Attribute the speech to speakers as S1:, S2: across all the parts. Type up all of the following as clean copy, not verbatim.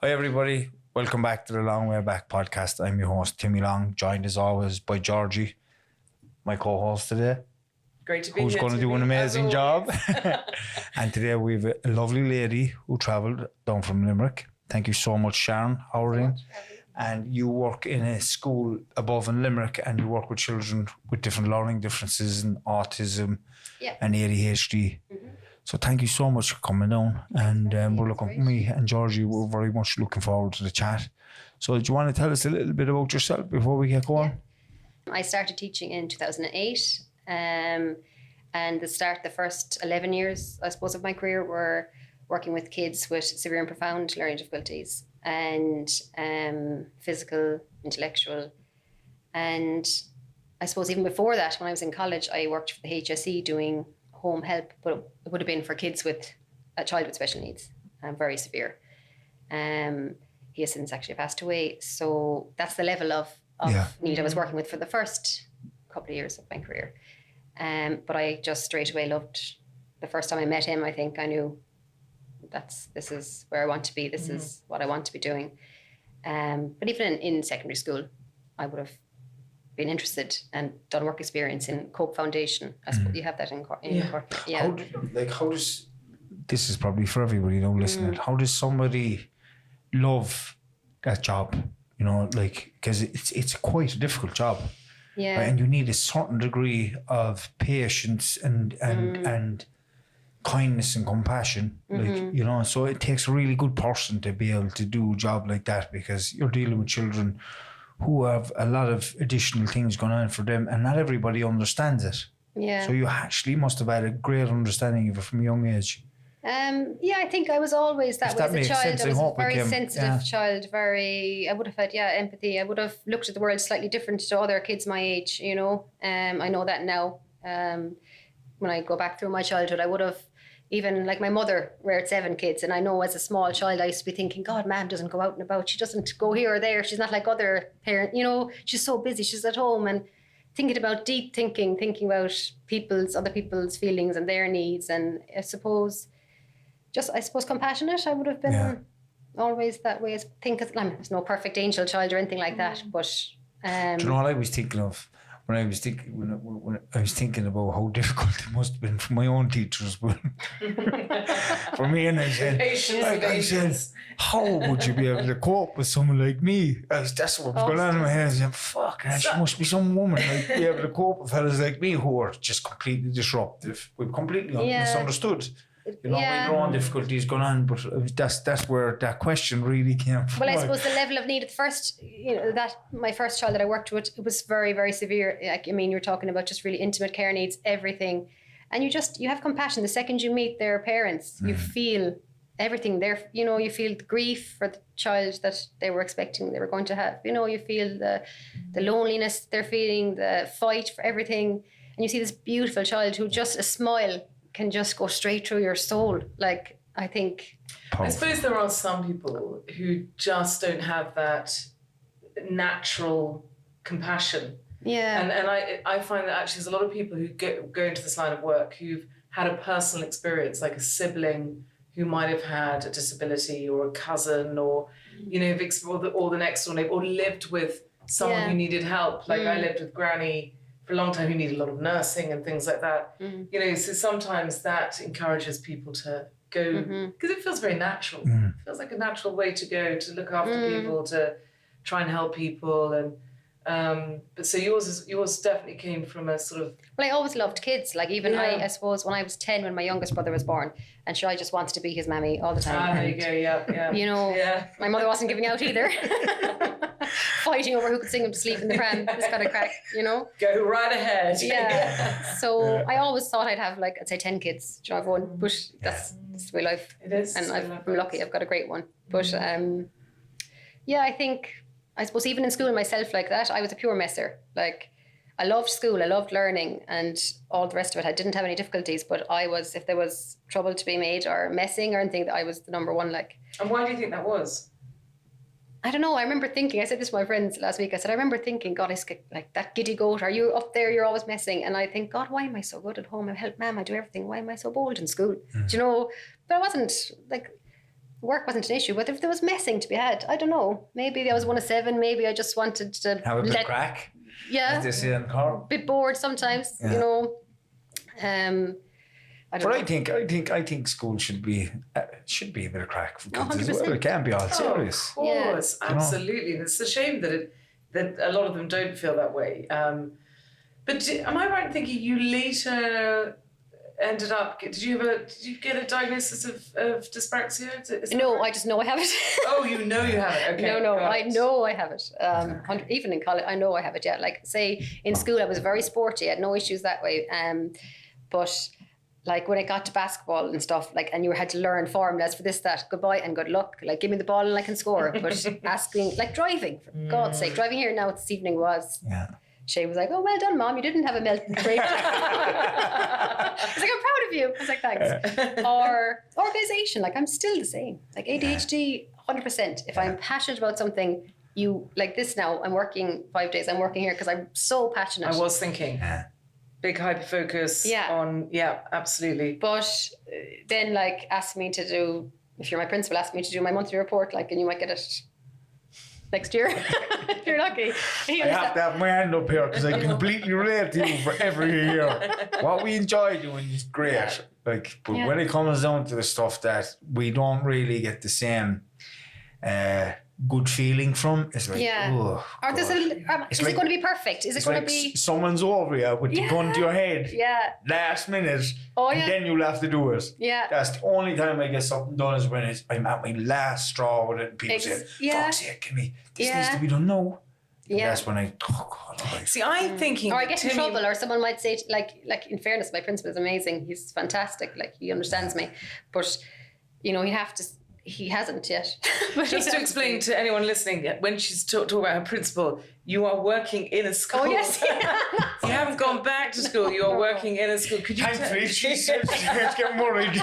S1: Hi everybody, welcome back to the Long Way Back podcast. I'm your host Timmy Long, joined as always by Georgie, my co-host today.
S2: Great to be
S1: who's
S2: here.
S1: Who's going to do an amazing job. And today we have a lovely lady who travelled down from Limerick. Thank you so much, Sharon Hourihane. And you work in a school above in Limerick, and you work with children with different learning differences and autism and ADHD. Mm-hmm. So thank you so much for coming down. And we're looking, me and Georgie, we're very much looking forward to the chat. So do you want to tell us a little bit about yourself before we get going?
S3: Yeah. I started teaching in 2008. And the first 11 years, I suppose, of my career were working with kids with severe and profound learning difficulties and physical, intellectual. And I suppose even before that, when I was in college, I worked for the HSE doing home help, but it would have been for kids with a child with special needs, very severe. He has since actually passed away. So that's the level of need I was working with for the first couple of years of my career. But I just straight away loved, the first time I met him, I think I knew this is where I want to be. This is what I want to be doing. But even in secondary school, I would have been interested and done work experience in Cope Foundation. I suppose you have that in Cork. Yeah.
S1: How does, this is probably for everybody now listening, how does somebody love that job? You know, like, because it's quite a difficult job.
S3: Yeah.
S1: Right? And you need a certain degree of patience and kindness and compassion. Like, you know, so it takes a really good person to be able to do a job like that, because you're dealing with children who have a lot of additional things going on for them, and not everybody understands it.
S3: Yeah.
S1: So you actually must have had a great understanding of it from a young age.
S3: I think I was always that way as a child. I was a very sensitive child, I would have had empathy. I would have looked at the world slightly different to other kids my age, you know. I know that now. When I go back through my childhood, I would have, even like my mother reared 7 kids, and I know as a small child I used to be thinking, God, Mom doesn't go out and about, she doesn't go here or there, she's not like other parents, you know, she's so busy, she's at home. And thinking about deep thinking about other people's feelings and their needs, and I suppose compassionate. I would have been always that way. There's no perfect angel child or anything like that, but
S1: do you know what I was thinking of when I was thinking about how difficult it must have been for my own teachers, but for me, and I said, how would you be able to cope with someone like me? That's what was going on in my head. I said, fuck, she must be some woman like be able to cope with fellas like me who are just completely disruptive. We're completely misunderstood. You know, with your own difficulties going on, but that's where that question really came from.
S3: Well, I suppose the level of need at first, you know, that my first child that I worked with, it was very, very severe. Like, I mean, you're talking about just really intimate care needs, everything. And you have compassion. The second you meet their parents, you feel everything there. You know, you feel the grief for the child that they were expecting they were going to have. You know, you feel the loneliness they're feeling, the fight for everything. And you see this beautiful child who just a smile can just go straight through your soul. Like, I think...
S2: I suppose there are some people who just don't have that natural compassion.
S3: Yeah.
S2: And I find that actually there's a lot of people who go into this line of work who've had a personal experience, like a sibling who might have had a disability, or a cousin, or, you know, or the next door neighbour, or lived with someone who needed help. Like I lived with Granny for a long time, who needed a lot of nursing and things like that. You know, so sometimes that encourages people to go, because it feels very natural. It feels like a natural way to go, to look after people, to try and help people. And but so yours definitely came from a sort of...
S3: Well, I always loved kids. Like, even I suppose when I was 10, when my youngest brother was born, and I just wanted to be his mammy all the time.
S2: There you go, yeah.
S3: You know, my mother wasn't giving out either. Fighting over who could sing him to sleep in the pram. Just got a crack, you know.
S2: Go right ahead.
S3: Yeah. So I always thought I'd have, like, I'd say 10 kids. Do you know, everyone? But that's the way life.
S2: It is.
S3: And I'm lucky. I've got a great one. But I suppose even in school myself, like that, I was a pure messer. Like, I loved school, I loved learning, and all the rest of it. I didn't have any difficulties, but if there was trouble to be made or messing or anything, I was the number one. Like.
S2: And why do you think that was?
S3: I don't know. I remember thinking, I said this to my friends last week, I remember thinking, God, like that giddy goat, are you up there, you're always messing? And I think, God, why am I so good at home? I help Mum, I do everything. Why am I so bold in school? Do you know? But I wasn't, like, work wasn't an issue, but if there was messing to be had, I don't know. Maybe I was 1 of 7. Maybe I just wanted to
S1: Have a bit of crack.
S3: Yeah.
S1: As they say in Cork.
S3: Bit bored sometimes,
S1: Yeah.
S3: you know. I don't know.
S1: I think school should be a bit of crack for kids as
S3: 100%.
S1: well. It can't be all serious.
S2: Of course,
S3: Yeah.
S2: absolutely. And it's a shame that a lot of them don't feel that way. But am I right in thinking you later ended up? Did you get a diagnosis of dyspraxia? Is that
S3: No,
S2: right?
S3: I just know I have it.
S2: Oh, you know you have it. Okay.
S3: No,
S2: got
S3: I
S2: it.
S3: know I have it. Even in college, I know I have it. Yeah, like say in school, I was very sporty. I had no issues that way. But like when it got to basketball and stuff, like, and you had to learn formulas for this, that, goodbye and good luck. Like, give me the ball and I can score. But asking, like driving, for God's sake, driving here now this evening was.
S1: Yeah.
S3: Shay was like, "Oh, well done, Mom. You didn't have a melting break." I was like, "I'm proud of you." I was like, "Thanks." Or organization, like I'm still the same. Like ADHD, 100%. If I'm passionate about something, you like this now. I'm working 5 days. I'm working here because I'm so passionate.
S2: I was thinking. Big hyper focus on, absolutely.
S3: But then, like, ask me to do. If you're my principal, ask me to do my monthly report. Like, and you might get it next year if you're lucky.
S1: I have to have my hand up here because I completely relate to you for every year. What we enjoy doing is great. Like, but when it comes down to the stuff that we don't really get the same good feeling from, it's like, oh,
S3: or there's is it going to be perfect? Is it going to be
S1: someone's over you with the gun to your head last minute, and then you'll have to do it. That's the only time I get something done is when I'm at my last straw with it and people say, fuck's sake, this needs to be done now. That's when I
S2: see, I'm thinking,
S3: or I get in trouble, or someone might say, like in fairness, my principal is amazing, he's fantastic, like he understands me, but you know, he hasn't yet.
S2: Just to explain to anyone listening, when she's talking about her principal, you are working in a school.
S3: Oh, yes.
S2: You haven't gone back to school, you are working in a school. Could you
S1: thankfully, she said she can't get worried.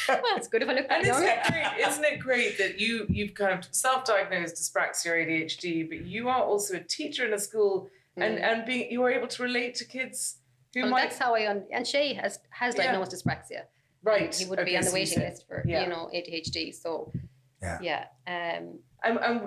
S3: Well, it's good if I look back.
S2: Isn't it great that you've kind of self-diagnosed dyspraxia or ADHD, but you are also a teacher in a school and you are able to relate to kids who might...
S3: That's how and Shay has diagnosed dyspraxia.
S2: Right.
S3: He would be on the waiting list for, you know, ADHD. So,
S2: and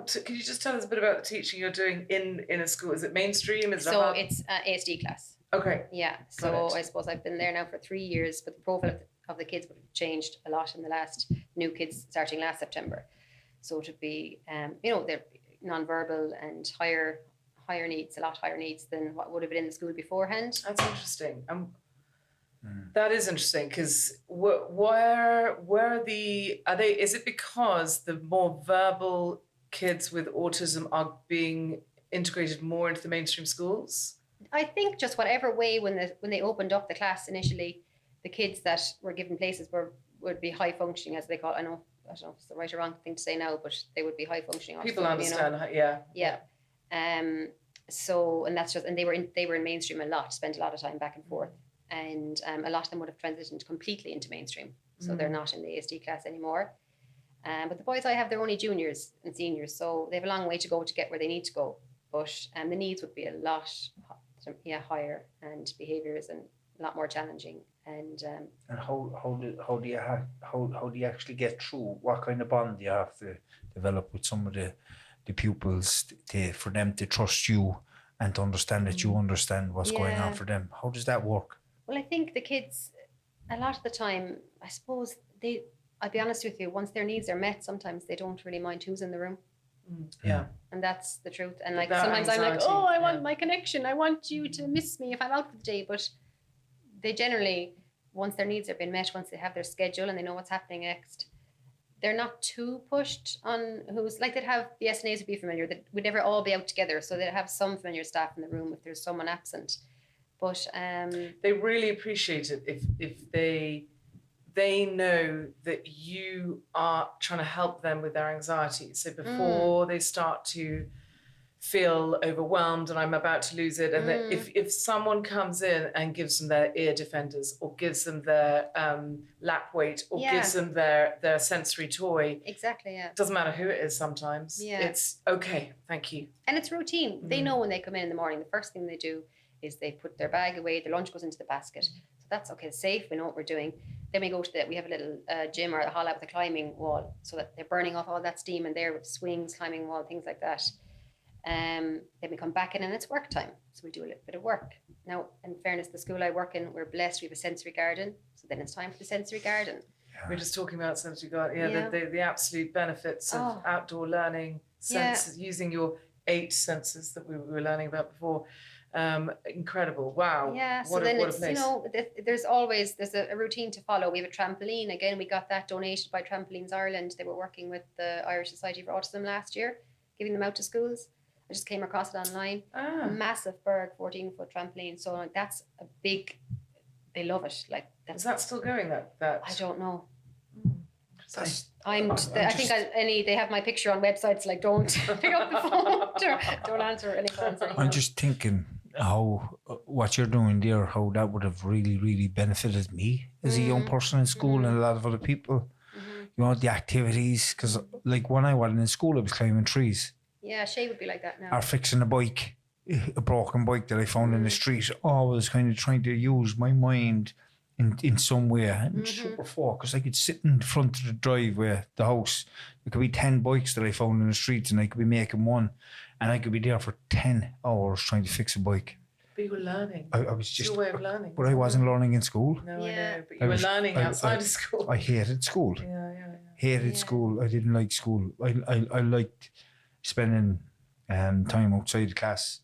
S2: could you just tell us a bit about the teaching you're doing in a school? Is it mainstream? It's
S3: ASD class.
S2: Okay.
S3: Yeah. So I suppose I've been there now for 3 years, but the profile of the kids would have changed a lot in the last new kids starting last September. So it would be, you know, they're non-verbal and higher needs, a lot higher needs than what would have been in the school beforehand.
S2: That's interesting. That is interesting because where is it because the more verbal kids with autism are being integrated more into the mainstream schools?
S3: I think just whatever way when they opened up the class initially, the kids that were given places would be high functioning, as they call it. I don't know if it's the right or wrong thing to say now, but they would be high functioning.
S2: People understand,
S3: So, and that's just, and they were in mainstream a lot, spent a lot of time back and forth. And a lot of them would have transitioned completely into mainstream. So they're not in the ASD class anymore. But the boys I have, they're only juniors and seniors. So they have a long way to go to get where they need to go. But the needs would be a lot higher, and behaviours and a lot more challenging. And
S1: how do you actually get through? What kind of bond do you have to develop with some of the pupils for them to trust you and to understand that you understand what's going on for them? How does that work?
S3: Well, I think the kids, a lot of the time, I suppose I'll be honest with you, once their needs are met, sometimes they don't really mind who's in the room.
S2: Yeah.
S3: And that's the truth. And like
S2: that
S3: sometimes
S2: anxiety,
S3: I'm like, oh, I want my connection. I want you to miss me if I'm out for the day. But they generally, once their needs have been met, once they have their schedule and they know what's happening next, they're not too pushed on who's, like they'd have, the SNAs would be familiar, that we'd never all be out together. So they'd have some familiar staff in the room if there's someone absent. But
S2: they really appreciate it if they know that you are trying to help them with their anxiety. So before they start to feel overwhelmed and I'm about to lose it, and that if someone comes in and gives them their ear defenders or gives them their lap weight or gives them their sensory toy,
S3: exactly,
S2: doesn't matter who it is sometimes, it's okay, thank you.
S3: And it's routine. They know when they come in the morning, the first thing they do is they put their bag away, their lunch goes into the basket. So that's okay, it's safe, we know what we're doing. then we go to we have a little gym or a hall out with a climbing wall, so that they're burning off all that steam in there with swings, climbing wall, things like that. Then we come back in and it's work time. So we do a little bit of work. Now, in fairness, the school I work in, we're blessed. We have a sensory garden. So then it's time for the sensory garden.
S2: We're just talking about sensory garden. The absolute benefits of outdoor learning, senses, using your 8 senses that we were learning about before. Incredible. Wow.
S3: Yeah. So then it's, you know, there's a routine to follow. We have a trampoline. Again, we got that donated by Trampolines Ireland. They were working with the Irish Society for Autism last year, giving them out to schools. I just came across it online. A massive Berg 14-foot trampoline. So like, that's a big, they love it. Like,
S2: is that still going? That
S3: I don't know. They have my picture on websites. Like, don't pick up the phone. Don't answer any phones.
S1: I'm just thinking how what you're doing there, how that would have really, really benefited me as a young person in school and a lot of other people. You know, the activities, because like when I was in school, I was climbing trees.
S3: Yeah, Shay would be like that now.
S1: Or fixing a bike, a broken bike that I found in the street. Always kind of trying to use my mind in some way. I'm super focused. I could sit in front of the driveway, the house. There could be 10 bikes that I found in the streets and I could be making one. And I could be there for 10 hours trying to fix a bike.
S2: But you were learning.
S1: I was just...
S2: It's your way of learning.
S1: But I wasn't learning in school.
S2: No, I know. But you were learning outside of school.
S1: I hated school. Hated school. I didn't like school. I liked spending time outside the class.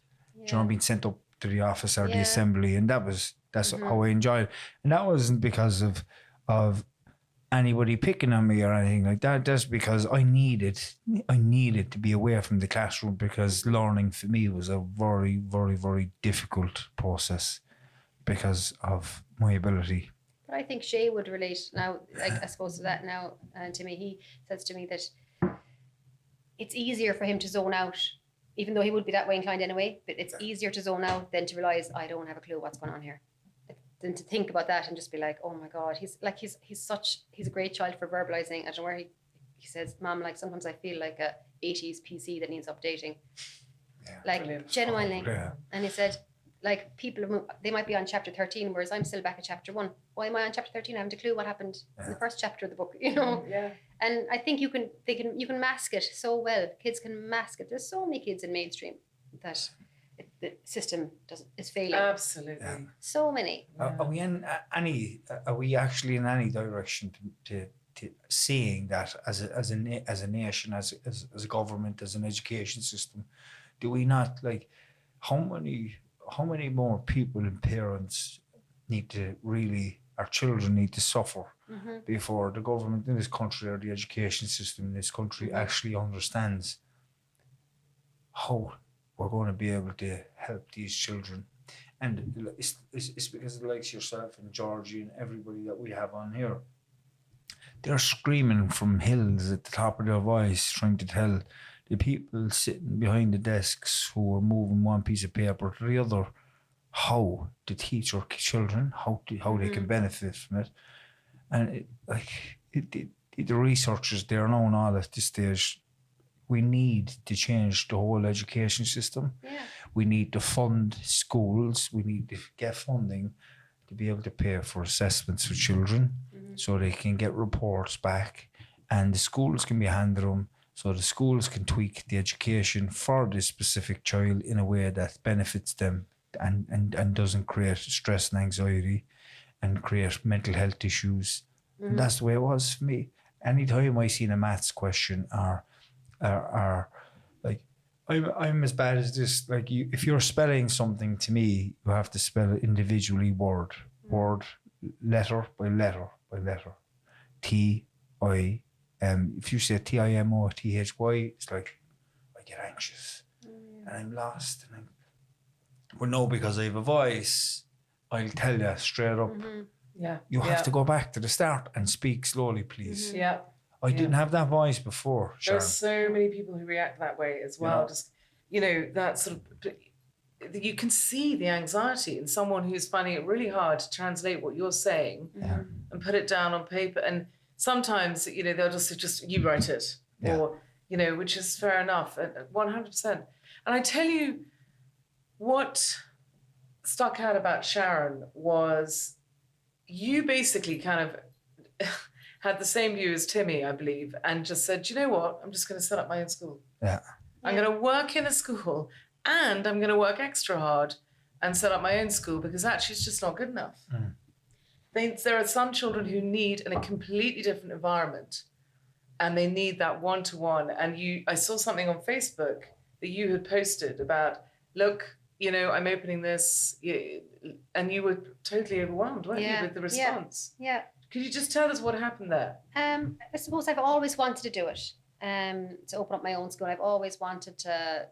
S1: You know, being sent up to the office or the assembly. And that's how I enjoyed it. And that wasn't because of anybody picking on me or anything like that. That's because I needed to be away from the classroom, because learning for me was a very, very, very difficult process because of my ability.
S3: But I think Shay would relate now, like, I suppose to that now, to me. He says to me that it's easier for him to zone out, even though he would be that way inclined anyway, but it's easier to zone out than to realise I don't have a clue what's going on here. Than to think about that and just be like, oh my God, he's a great child for verbalizing. I don't know where he says, Mom, like sometimes I feel like a 80s PC that needs updating. Like brilliant. Genuinely. And he said, like, people they might be on chapter 13, whereas I'm still back at chapter 1. Why am I on chapter 13? I haven't a clue what happened in the first chapter of the book, you know?
S2: Yeah.
S3: And I think you can mask it so well. Kids can mask it. There's so many kids in mainstream that the system is failing. Absolutely. So many.
S1: Are we actually in any direction to seeing that as a nation, as a government, as an education system? Do we not, like, how many more people and parents our children need to suffer before the government in this country or the education system in this country actually understands how we're going to be able to help these children? And it's because of the likes of yourself and Georgie and everybody that we have on here. They're screaming from hills at the top of their voice, trying to tell the people sitting behind the desks who are moving one piece of paper to the other how to teach our children, how they can benefit from it. And the researchers there know now at this stage, we need to change the whole education system.
S3: Yeah.
S1: We need to fund schools. We need to get funding to be able to pay for assessments for children so they can get reports back, and the schools can be handed them so the schools can tweak the education for this specific child in a way that benefits them and doesn't create stress and anxiety and create mental health issues. And that's the way it was for me. Anytime I seen a maths question or like, I'm as bad as this. Like, if you're spelling something to me, you have to spell it individually, word, letter by letter by letter. If you say TIMOTHY, it's like I get anxious and I'm lost. But no, because I have a voice, I'll tell you straight up. You have to go back to the start and speak slowly, please. I didn't have that voice before, Sharon.
S2: There's so many people who react that way as well. Yeah. Just, that sort of, you can see the anxiety in someone who's finding it really hard to translate what you're saying and put it down on paper. And sometimes, they'll just you write it, or, which is fair enough, 100%. And I tell you, what stuck out about Sharon was you basically kind of had the same view as Timmy, I believe, and just said, "Do you know what? I'm just going to set up my own school.
S1: Yeah.
S2: I'm going to work in a school and I'm going to work extra hard and set up my own school because actually it's just not good enough." There are some children who need in a completely different environment and they need that one-to-one. And I saw something on Facebook that you had posted about, look, you know, I'm opening this, and you were totally overwhelmed, weren't you, with the response?
S3: Yeah.
S2: Could you just tell us what happened there?
S3: I suppose I've always wanted to do it, to open up my own school. I've always wanted to.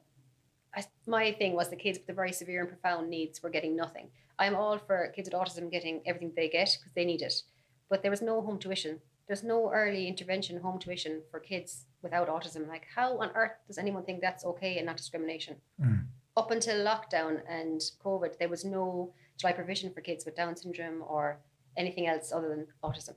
S3: My thing was the kids with the very severe and profound needs were getting nothing. I'm all for kids with autism getting everything they get because they need it. But there was no home tuition. There's no early intervention home tuition for kids without autism. Like, how on earth does anyone think that's okay and not discrimination? Up until lockdown and COVID, there was no July provision for kids with Down syndrome or anything else other than autism.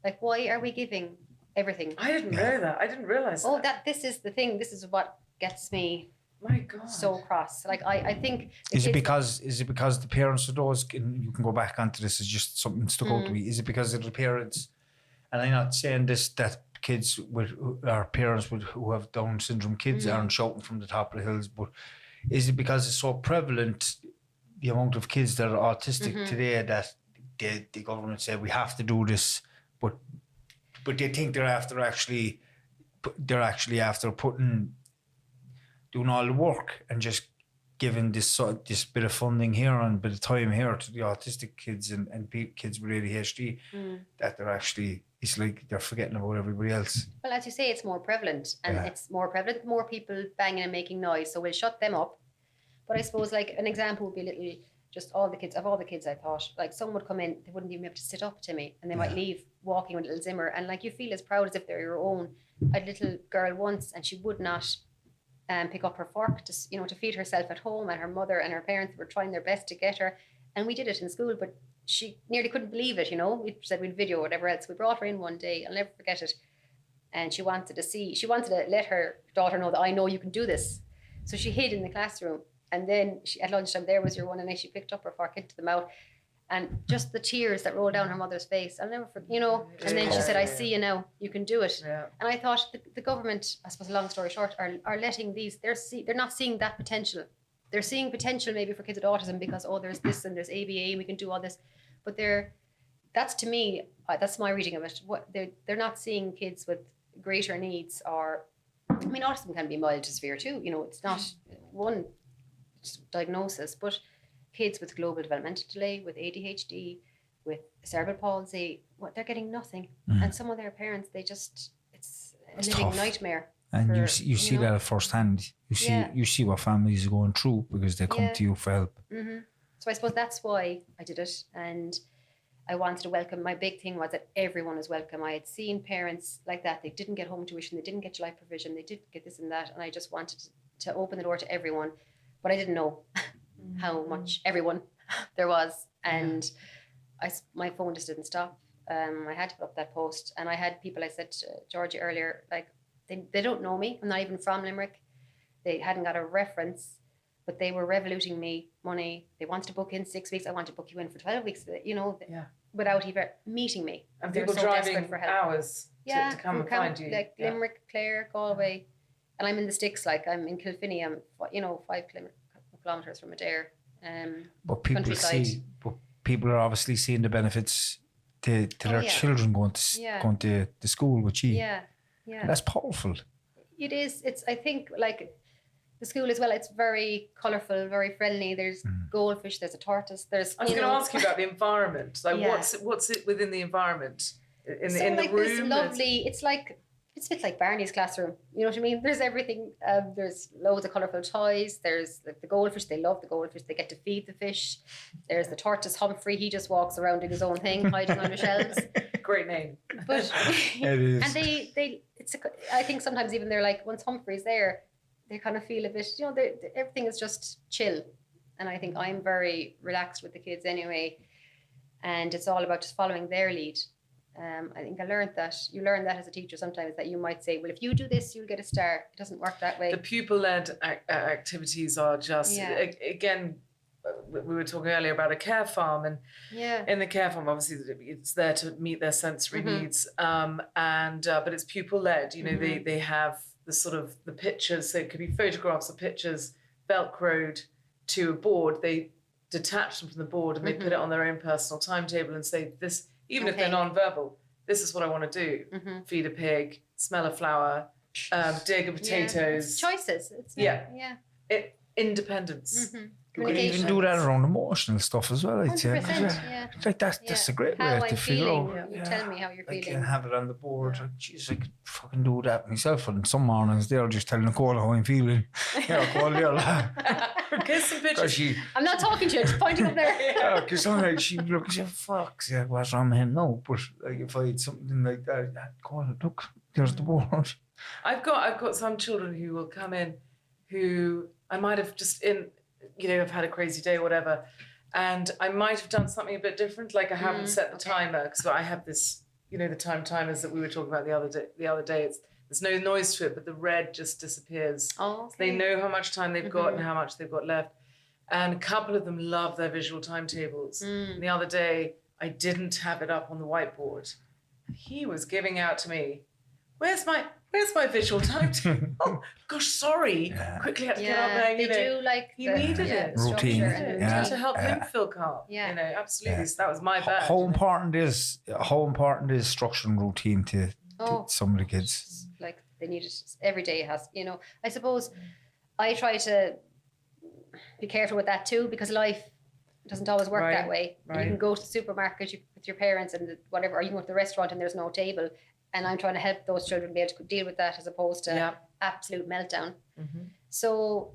S3: Like, why are we giving everything?
S2: I didn't know that. I didn't realise that.
S3: This is the thing. This is what gets me
S2: My God.
S3: so cross. Like, I think...
S1: Is it because the parents of those, and you can go back onto this, it's just something stuck out to me, is it because of the parents, and I'm not saying this, that kids with, or parents with, who have Down syndrome kids aren't shouting from the top of the hills, but is it because it's so prevalent, the amount of kids that are autistic today, that the government said we have to do this, but they think they're actually after doing all the work and just giving this bit of funding here and a bit of time here to the autistic kids and kids with ADHD, that they're actually, it's like they're forgetting about everybody else.
S3: Well, as you say, it's more prevalent, and it's more prevalent, more people banging and making noise, so we'll shut them up. But I suppose, like, an example would be just all the kids, I thought, like, someone would come in, they wouldn't even be able to sit up to me, and they might leave walking with a little Zimmer, and like, you feel as proud as if they're your own. I had a little girl once, and she would not pick up her fork to feed herself at home, and her mother and her parents were trying their best to get her, and we did it in school, but she nearly couldn't believe it. We said we'd video or whatever else. We brought her in one day, I'll never forget it, and she wanted to let her daughter know that I know you can do this, so she hid in the classroom, and then at lunchtime there was your one, and then she picked up her fork into the mouth, and just the tears that rolled down her mother's face, I'll never forget, and then she said, "I see you now, you can do it."
S2: Yeah.
S3: And I thought the government, I suppose, long story short, are letting these, they're not seeing that potential. They're seeing potential maybe for kids with autism because, there's this and there's ABA and we can do all this, but that's to me, that's my reading of it. What they're not seeing kids with greater needs, or, I mean, autism can be mild to severe too, it's not one diagnosis, but kids with global developmental delay, with ADHD, with cerebral palsy, they're getting nothing. And some of their parents, it's a living
S1: tough.
S3: Nightmare.
S1: And you see that at first hand. You see what families are going through because they come to you for help.
S3: So I suppose that's why I did it, and I wanted to welcome. My big thing was that everyone is welcome. I had seen parents like that. They didn't get home tuition. They didn't get July provision. They didn't get this and that. And I just wanted to open the door to everyone. But I didn't know how much everyone there was. And my phone just didn't stop. I had to put up that post. And I had people, I said to Georgie earlier, like, they don't know me. I'm not even from Limerick. They hadn't got a reference, but they were revoluting me money. They wanted to book in 6 weeks. I want to book you in for 12 weeks, without even meeting me.
S2: And
S3: They were
S2: people
S3: so
S2: driving
S3: desperate for help.
S2: hours to come and find you.
S3: Like Limerick, Clare, Galway. And I'm in the sticks, like I'm in Kilfinny. I'm, 5 kilometres from Adair.
S1: But people are obviously seeing the benefits to their children going to the school with you.
S3: Yeah.
S1: And that's powerful.
S3: It is. I think, like, the school as well, it's very colourful, very friendly. There's goldfish, there's a tortoise, I was
S2: going to ask you about the environment. Like, what's it within the environment? In the room?
S3: This lovely, it's a bit like Barney's classroom. You know what I mean? There's everything. There's loads of colourful toys. There's the goldfish. They love the goldfish. They get to feed the fish. There's the tortoise Humphrey. He just walks around doing his own thing, hiding under shelves.
S2: Great name.
S3: But
S1: It is.
S3: And I think sometimes even they're like, once Humphrey's there, they kind of feel a bit, everything is just chill. And I think I'm very relaxed with the kids anyway. And it's all about just following their lead. I think you learn that as a teacher sometimes, that you might say, well, if you do this, you'll get a star. It doesn't work that way.
S2: The pupil-led activities are just, again, we were talking earlier about a care farm, and
S3: Yeah.
S2: in the care farm, obviously, it's there to meet their sensory needs, but it's pupil led. You know, they have the sort of the pictures, so it could be photographs or pictures velcroed to a board. They detach them from the board and they put it on their own personal timetable and say, this, even if they're non-verbal, this is what I want to do. Feed a pig, smell a flower, dig a potatoes.
S3: It's choices. It's
S2: Independence.
S1: You could even do that around emotional stuff as well, I'd say.
S3: 100%,
S1: Like that's a great
S3: how
S1: way to
S3: I'm
S1: figure out.
S3: feeling. You tell me how you're
S1: I
S3: feeling.
S1: can have it on the board. Like, jeez, I could fucking do that myself. And some mornings they'll just tell Nicole how I'm feeling. Yeah, call the other.
S2: Get some pictures.
S3: I'm not talking to you, just pointing up there.
S1: Yeah, because sometimes she looks, fuck, yeah, what's wrong with him now? But like if I had something like that, I'd call it, look, there's the board.
S2: I've got some children who will come in who I might have just I've had a crazy day or whatever, and I might have done something a bit different, like I haven't set the timer, because I have this, the timers that we were talking about the other day. There's no noise to it, but the red just disappears.
S3: Oh, okay.
S2: So they know how much time they've got and how much they've got left. And a couple of them love their visual timetables. And the other day, I didn't have it up on the whiteboard. He was giving out to me, where's my visual timetable? Oh, gosh, sorry.
S1: Yeah.
S2: Quickly had to get up there.
S3: They do like
S2: he needed it.
S1: Routine.
S2: To help him feel calm.
S3: Yeah.
S2: Absolutely. So that was my bad.
S1: How important is structure and routine to some of the kids?
S3: Like they need it every day. It has, I suppose I try to be careful with that too, because life doesn't always work that way.
S2: Right.
S3: You can go to the supermarket with your parents and whatever, or you can go to the restaurant and there's no table. And I'm trying to help those children be able to deal with that as opposed to absolute meltdown. So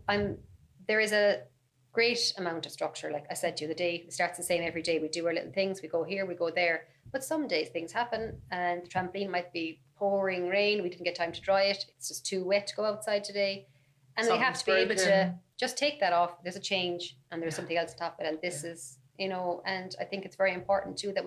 S3: there is a great amount of structure. Like I said to you, the day starts the same every day. We do our little things. We go here, we go there. But some days things happen and the trampoline might be pouring rain. We didn't get time to dry it. It's just too wet to go outside today. And we have to be able to just take that off. There's a change and there's something else on top of it. And this is, and I think it's very important too that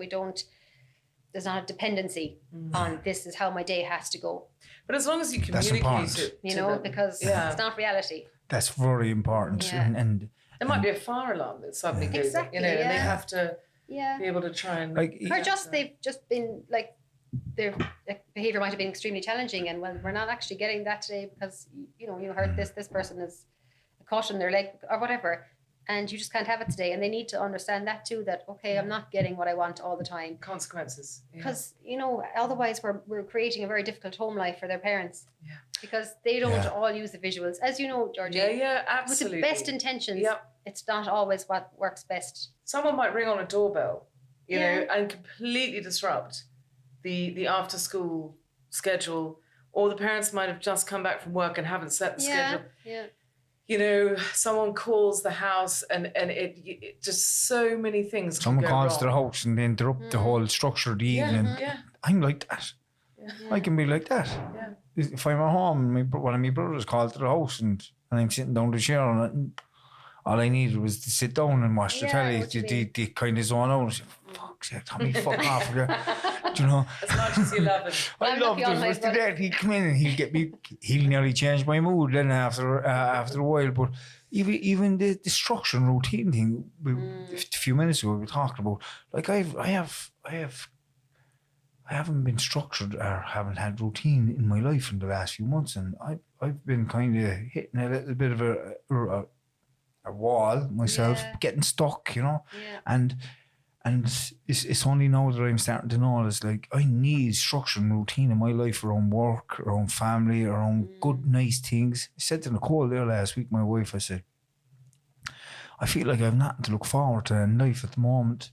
S3: there's not a dependency on this is how my day has to go.
S2: But as long as you communicate it,
S3: because it's not reality.
S1: That's very important.
S3: Yeah.
S1: And
S2: there might be a fire alarm that suddenly goes off, and they have to be able to try and...
S3: they've just been like, their behaviour might have been extremely challenging, and we're not actually getting that today because, you heard this person is caught in their leg or whatever. And you just can't have it today. And they need to understand that too, that, okay, I'm not getting what I want all the time.
S2: Consequences.
S3: Because, otherwise we're creating a very difficult home life for their parents. Yeah. Because they don't all use the visuals. As you know, Georgie.
S2: Yeah, absolutely.
S3: With the best intentions, it's not always what works best.
S2: Someone might ring on a doorbell, you know, and completely disrupt the after school schedule. Or the parents might have just come back from work and haven't set the schedule. Yeah. Someone calls the house and it just so many things.
S1: Someone calls
S2: wrong.
S1: their house and they interrupt the whole structure of the evening.
S2: Yeah.
S1: I'm like that. I can be like that.
S2: Yeah.
S1: If I'm at home and one of my brothers called to the house and I'm sitting down the chair and all I needed was to sit down and watch the telly. They kind of zone out and say, fuck's sake, Tommy, fuck off. Do you know?
S2: As much as you love him.
S1: I love it. But that he'd come in and he'll nearly change my mood then after a while. But even the structure and routine thing, a few minutes ago we were talking about, like I haven't been structured or haven't had routine in my life in the last few months, and I've been kind of hitting a little bit of a wall myself, getting stuck, and it's only now that I'm starting to know it's like I need structure and routine in my life around work, around family, around good, nice things. I said to Nicole there last week, my wife, I said, I feel like I have nothing to look forward to in life at the moment.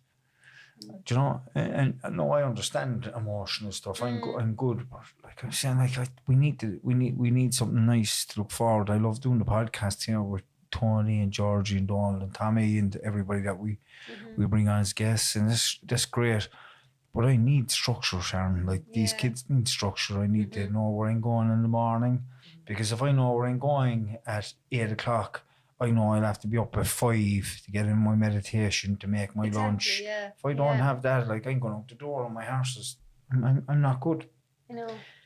S1: Do you know? And no, I understand emotional stuff. I'm good, but like I'm saying, we need something nice to look forward. I love doing the podcast here with Tony and Georgie and Donald and Tommy and everybody that we bring on as guests, and that's great. But I need structure, Sharon. Like these kids need structure. I need to know where I'm going in the morning, because if I know where I'm going at 8:00, I know I'll have to be up at 5 to get in my meditation to make my lunch.
S3: Yeah.
S1: If I don't have that, like I'm going out the door on my horses. I'm not good.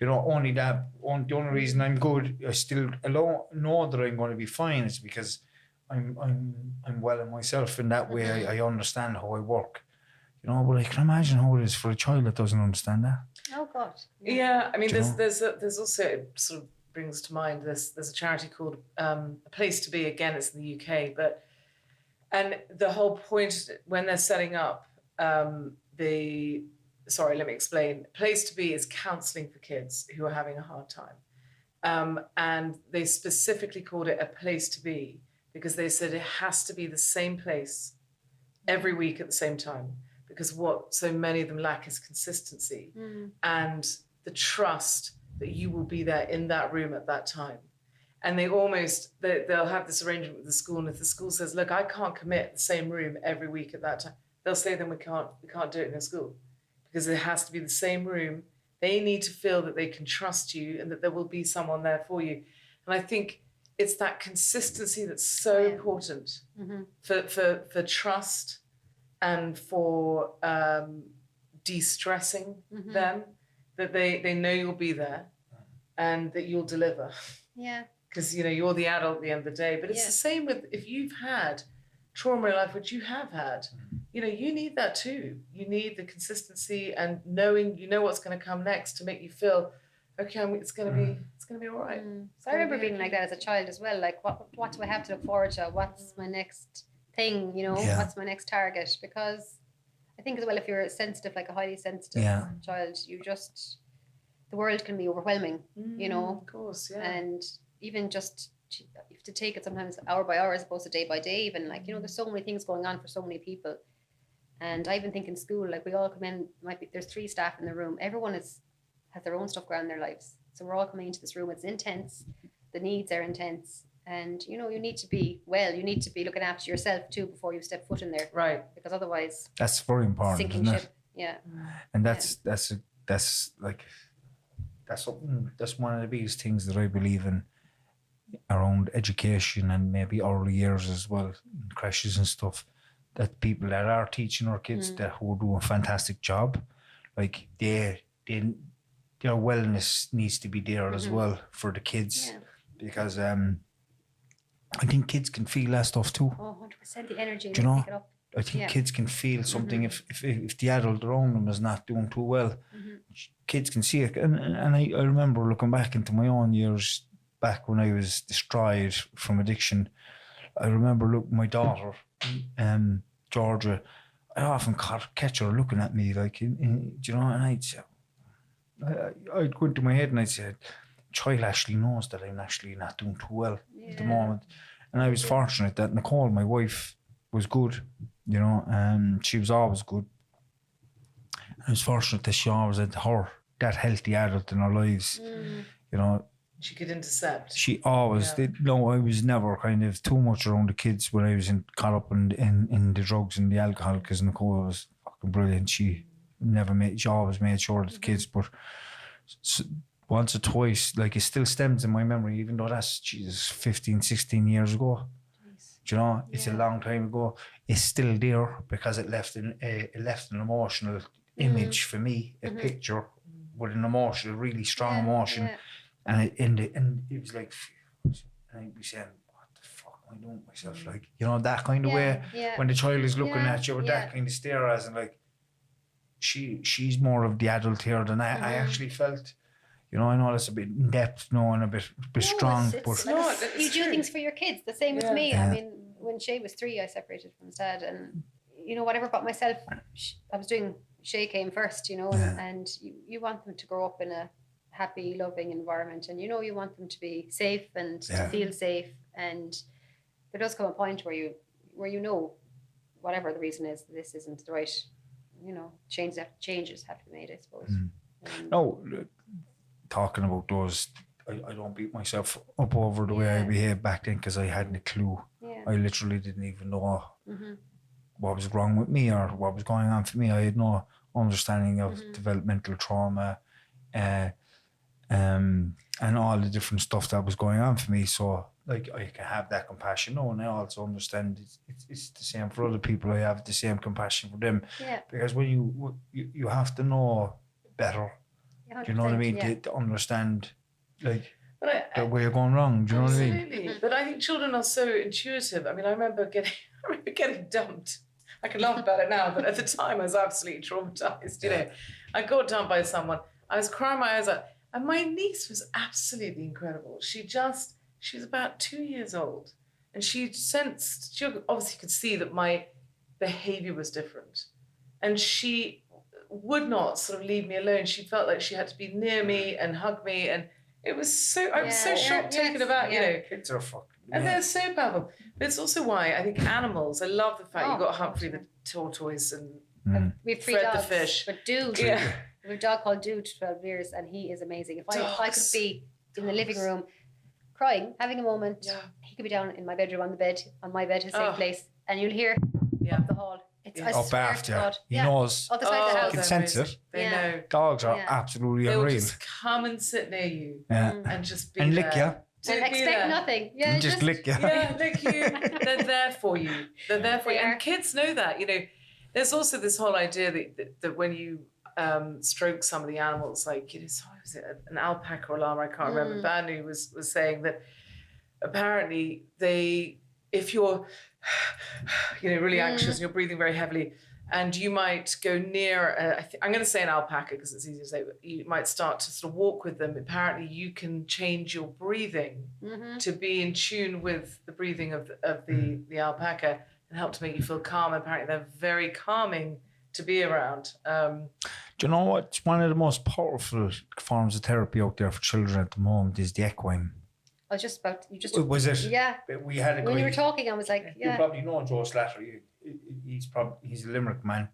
S1: Only that. The only reason I'm good, I still know that I'm going to be fine, is because I'm well in myself in that way. I understand how I work, you know. But I can imagine how it is for a child that doesn't understand that.
S3: Oh God.
S2: Yeah, I mean,
S1: Do you
S2: there's also, it sort of brings to mind there's a charity called A Place to Be. Again, it's in the UK, and the whole point when they're setting up let me explain. Place to Be is counselling for kids who are having a hard time, and they specifically called it A Place to Be because they said it has to be the same place every week at the same time, because what so many of them lack is consistency and the trust that you will be there in that room at that time. And they'll have this arrangement with the school, and if the school says, look, I can't commit the same room every week at that time, they'll say, then we can't do it in the school, because it has to be the same room. They need to feel that they can trust you and that there will be someone there for you. And I think it's that consistency that's so important for trust and for de-stressing them, that they know you'll be there and that you'll deliver.
S3: Yeah.
S2: Because, you know, you're the adult at the end of the day. But it's the same with if you've had trauma in life, which you have had, you know, you need that too. You need the consistency and knowing, you know, what's going to come next to make you feel, okay, it's going to be all right.
S3: So I remember being like that as a child as well. Like, what do I have to look forward to? What's my next thing? You know, what's my next target? Because I think as well, if you're sensitive, like a highly sensitive child, the world can be overwhelming. You know,
S2: of course,
S3: and even just you have to take it sometimes hour by hour as opposed to day by day. Even like, you know, there's so many things going on for so many people. And I even think in school, like we all come in, there's 3 staff in the room. Everyone has their own stuff going on in their lives. So we're all coming into this room. It's intense. The needs are intense. And, you know, you need to be looking after yourself too before you step foot in there.
S2: Right.
S3: Because otherwise,
S1: that's very important,
S3: sinking
S1: isn't
S3: ship.
S1: it?
S3: Yeah.
S1: And that's one of the biggest things that I believe in around education and maybe early years as well, crashes and stuff, that people that are teaching our kids who are doing a fantastic job, like their wellness needs to be there as well for the kids, because I think kids can feel that stuff too.
S3: Oh, 100%, the energy.
S1: Do you know?
S3: Pick it up.
S1: I think kids can feel something if the adult around them is not doing too well. Kids can see it. And I remember looking back into my own years back when I was destroyed from addiction. I remember my daughter, Georgia, I often catch her looking at me like, you know, and I'd go into my head and I'd say, child actually knows that I'm actually not doing too well at the moment. And I was fortunate that Nicole, my wife, was good, you know, she was always good. I was fortunate that she always had that healthy adult in her lives, you know.
S2: She could intercept.
S1: She always did. No, I was never kind of too much around the kids when I was caught up in the drugs and the alcohol, because Nicole was fucking brilliant. She always made sure that the kids, but once or twice, like it still stems in my memory, even though that's 15, 16 years ago. Do you know, it's a long time ago. It's still there because it left an emotional image for me, a picture with an emotional, really strong emotion. And it was like, and I'd be saying, what the fuck am I doing with myself? Like, you know, that kind of way, when the child is looking at you with that kind of stare as, and like, she's more of the adult here than I actually felt. You know, I know that's a bit in depth, and a bit strong, but
S3: you do things for your kids. The same with me. I mean, when Shay was 3, I separated from his dad, and you know, whatever about myself, I was doing. Shay came first, you know, and you want them to grow up in a happy, loving environment, and you know, you want them to be safe and to feel safe. And there does come a point where you know, whatever the reason is, this isn't the right, you know, changes have to be made, I suppose.
S1: No, talking about those, I don't beat myself up over the way I behaved back then, because I hadn't a clue. I literally didn't even know what was wrong with me or what was going on for me. I had no understanding of developmental trauma and all the different stuff that was going on for me. So like, I can have that compassion. And I also understand it's the same for other people. I have the same compassion for them. Because when you have to know better, you know what I mean, to understand, like,
S2: But
S1: that way of going wrong. Do you know what I mean?
S2: absolutely. But I think children are so intuitive. I mean, I remember getting dumped. I can laugh about it now, but at the time I was absolutely traumatized. You know, I got dumped by someone. I was crying my eyes out. And my niece was absolutely incredible. She was about 2 years old. And she obviously could see that my behavior was different. And she would not sort of leave me alone. She felt like she had to be near me and hug me. And it was I was so shocked, taken aback, you know.
S1: Kids are fucking.
S2: And they're so powerful. But it's also why I think animals, I love the fact you got Humphrey the tortoise and
S3: We have 3
S2: Fred
S3: dogs,
S2: the fish.
S3: but Dude,
S2: Yeah.
S3: we have a dog called Dude, 12 years, and he is amazing. If I could be in the living room crying, having a moment, he could be down in my bedroom on my bed, his safe place, and you'll hear up the hall. It's I
S1: up
S3: swear
S1: after.
S3: to God.
S1: He knows.
S3: Up the side of the house.
S1: Can sense it.
S2: They know.
S1: Dogs are absolutely
S2: They'll
S1: unreal.
S2: just come and sit near you
S1: Yeah.
S2: and just be
S1: And
S2: there.
S1: lick you.
S3: And expect nothing. Yeah,
S1: And just lick you.
S2: Yeah, lick you. They're there for you. They're there for you. And kids know that. You know, there's also this whole idea that when you stroke some of the animals, like, you know, sorry, was it an alpaca or llama? I can't remember. Banu was saying that apparently if you're, you know, really anxious and you're breathing very heavily, and you might go near, I'm going to say an alpaca because it's easy to say, but you might start to sort of walk with them. Apparently you can change your breathing to be in tune with the breathing of the alpaca and help to make you feel calm. Apparently they're very calming to be around.
S1: Do you know what? One of the most powerful forms of therapy out there for children at the moment is the equine.
S3: I was just about,
S1: Was it?
S3: Yeah.
S1: We had a
S3: when you were talking, I was like,
S1: You probably know Joe Slattery. He's a Limerick man.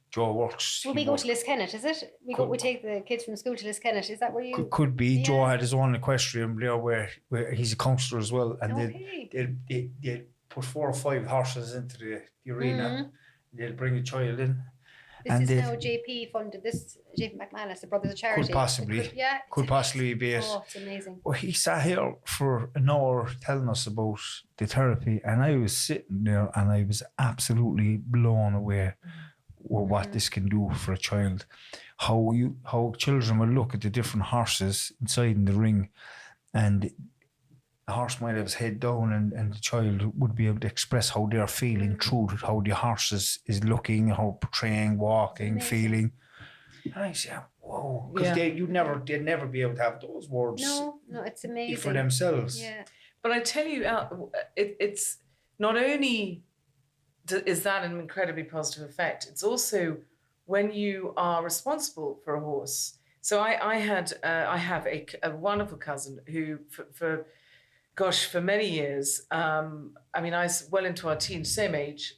S1: Joe works.
S3: Well, we go to Liskennet, is it? We take the kids from school to Liskennet. Is that where you?
S1: Could be. Yeah. Joe had his own equestrian there where he's a counsellor as well, and they put 4 or 5 horses into the arena. They'll bring a child in.
S3: This is now JP funded. This JP McManus, the Brothers of Charity.
S1: Could possibly. Could possibly be it.
S3: Oh, it's amazing.
S1: Well, he sat here for an hour telling us about the therapy, and I was sitting there and I was absolutely blown away with what this can do for a child. How children will look at the different horses inside in the ring, and the horse might have his head down, and the child would be able to express how they're feeling through how the horse is looking, how portraying, walking, feeling. And I say, whoa, because they'd never be able to have those words.
S3: No, it's amazing
S1: for themselves.
S3: Yeah,
S2: but I tell you, it's not only is that an incredibly positive effect, it's also when you are responsible for a horse. So I have a wonderful cousin who for many years, I mean, I was well into our teens, same age,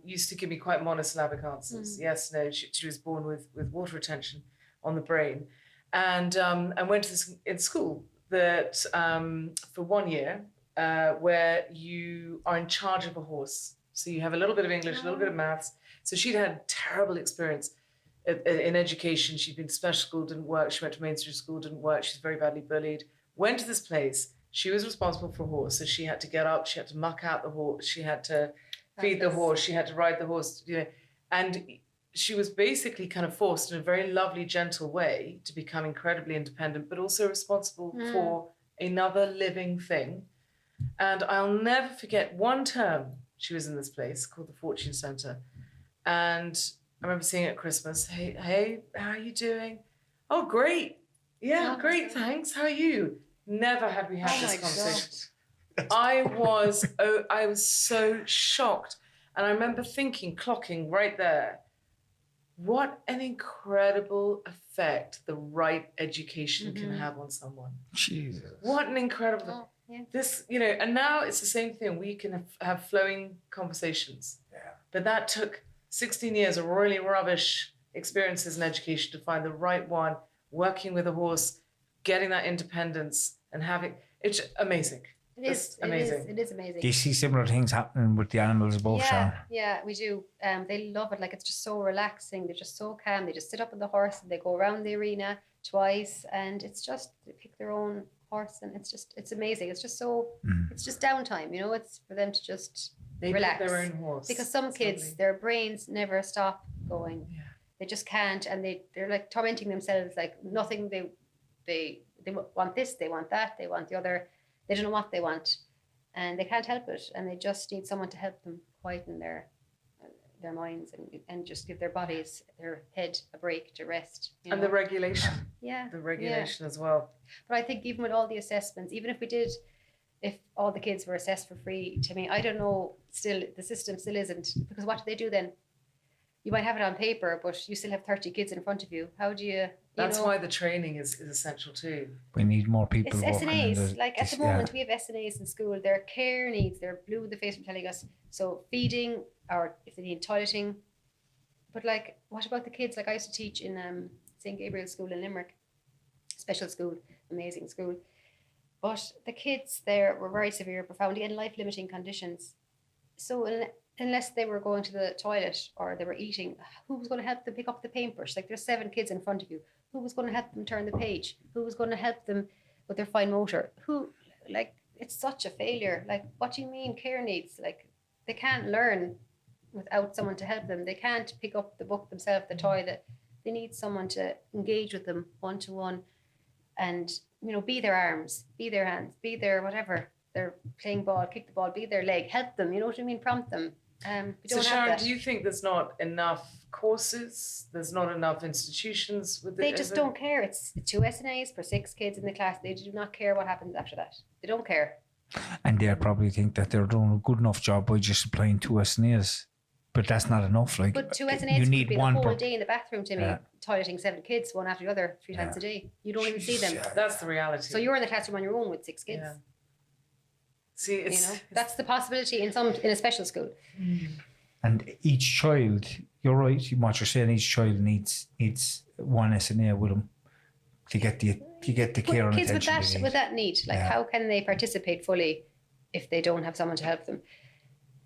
S2: used to give me quite monosyllabic answers. Yes, no, she was born with water retention on the brain. And went to this in school that for 1 year, where you are in charge of a horse. So you have a little bit of English, a little bit of maths. So she'd had terrible experience in education. She'd been to special school, didn't work. She went to mainstream school, didn't work. She's very badly bullied. Went to this place. She was responsible for a horse, so she had to get up, she had to muck out the horse, she had to feed the horse, she had to ride the horse, you know, and she was basically kind of forced in a very lovely, gentle way to become incredibly independent, but also responsible for another living thing. And I'll never forget one term she was in this place called the Fortune Centre, and I remember seeing it at Christmas. Hey, how are you doing? Oh, great. Yeah, great, thanks. How are you? Never had we had this conversation. I was so shocked. And I remember clocking right there, what an incredible effect the right education can have on someone.
S1: Jesus.
S2: What an incredible... This, you know, and now it's the same thing. We can have flowing conversations. Yeah. But that took 16 years of really rubbish experiences in education to find the right one, working with a horse, getting that independence, and having it's amazing.
S3: It is amazing.
S1: Do you see similar things happening with the animals above, Sharon?
S3: Yeah, we do. They love it. Like, it's just so relaxing. They're just so calm. They just sit up on the horse and they go around the arena twice, and it's just they pick their own horse, and it's amazing. It's just so it's just downtime. You know, it's for them to just relax.
S2: Pick their own horse.
S3: Because some kids, their brains never stop going. Yeah. They just can't, and they're like tormenting themselves. Like nothing they they want this, they want that, they want the other. They don't know what they want, and they can't help it, and they just need someone to help them quieten their minds and just give their bodies, their head a break to rest.
S2: And the regulation.
S3: Yeah.
S2: The regulation as well.
S3: But I think even with all the assessments, even if all the kids were assessed for free, to me, I don't know, still, the system still isn't, because what do they do then? You might have it on paper, but you still have 30 kids in front of you. How do you
S2: That's why the training is essential too.
S1: We need more people
S3: it's
S1: working.
S3: SNAs. Like at the moment, we have SNAs in school. Their care needs, they're blue in the face from telling us. So feeding, or if they need toileting. But like, what about the kids? Like I used to teach in St. Gabriel's School in Limerick. Special school, amazing school. But the kids there were very severe, profoundly, and life-limiting conditions. So unless they were going to the toilet or they were eating, who was going to help them pick up the paintbrush? Like there's 7 kids in front of you. Who was going to help them turn the page? Who was going to help them with their fine motor? It's such a failure. Like, what do you mean care needs? Like, they can't learn without someone to help them. They can't pick up the book themselves, the toy. They need someone to engage with them one-to-one and, be their arms, be their hands, be their whatever. They're playing ball, kick the ball, be their leg, help them, you know what I mean? Prompt them.
S2: So Sharon, do you think there's not enough courses? There's not enough institutions with it?
S3: They just don't care. It's 2 SNAs per 6 kids in the class. They do not care what happens after that. They don't care.
S1: And they'll probably think that they're doing a good enough job by just applying 2 SNAs. But that's not enough. Like,
S3: but 2 SNAs
S1: you
S3: could
S1: need
S3: be
S1: one
S3: the whole day in the bathroom, Timmy,
S1: Yeah.
S3: toileting 7 kids, one after the other, 3 times a day. You don't even see them.
S1: Yeah.
S2: That's the reality.
S3: So you're in the classroom on your own with 6 kids.
S2: Yeah. See, it's
S3: That's the possibility in a special school.
S1: And each child, you're right, what you're saying, each child needs one SNA with them to get the care and
S3: Kids
S1: attention they need.
S3: with that need, like how can they participate fully if they don't have someone to help them?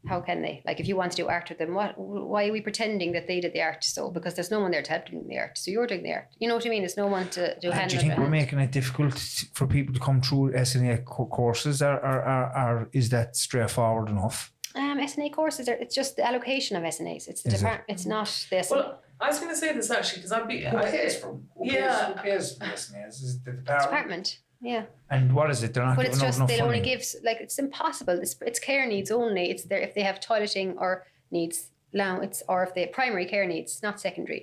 S3: How can they? Like if you want to do art with them, why are we pretending that they did the art? So because there's no one there to help them in the art. So you're doing the art. You know what I mean? There's no one to do hand.
S1: Do you think we're making it difficult for people to come through SNA courses, or is that straightforward enough?
S3: SNA courses it's just the allocation of SNAs. It's the department. It's not the SNA.
S2: Well, I was going to say this actually because
S1: Who pays for SNAs? Is it the
S3: department. Yeah.
S1: And what is it? They're not
S3: but
S1: giving
S3: it's just
S1: enough
S3: they'll
S1: money.
S3: only give it's impossible. It's care needs only. It's there if they have toileting or needs or if they have primary care needs, not secondary.